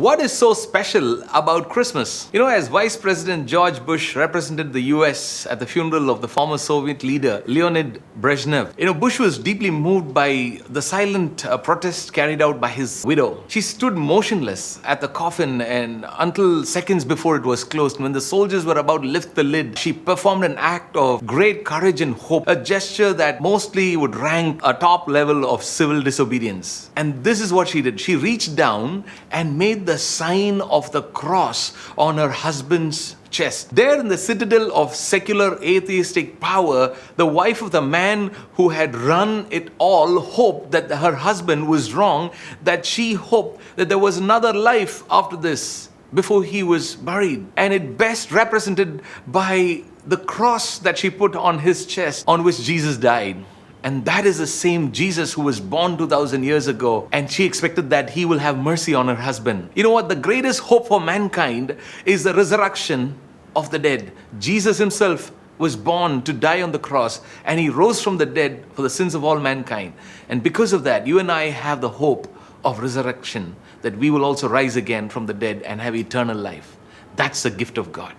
What is so special about Christmas? As Vice President George Bush represented the US at the funeral of the former Soviet leader Leonid Brezhnev, Bush was deeply moved by the silent protest carried out by his widow. She stood motionless at the coffin and until seconds before it was closed, when the soldiers were about to lift the lid, she performed an act of great courage and hope, a gesture that mostly would rank a top level of civil disobedience. And this is what she did. She reached down and made the sign of the cross on her husband's chest. There in the citadel of secular atheistic power, the wife of the man who had run it all hoped that her husband was wrong, that she hoped that there was another life after this, before he was buried. And it best represented by the cross that she put on his chest, on which Jesus died. And that is the same Jesus who was born 2,000 years ago. And she expected that he will have mercy on her husband. You know what? The greatest hope for mankind is the resurrection of the dead. Jesus himself was born to die on the cross, and he rose from the dead for the sins of all mankind. And because of that, you and I have the hope of resurrection, that we will also rise again from the dead and have eternal life. That's the gift of God.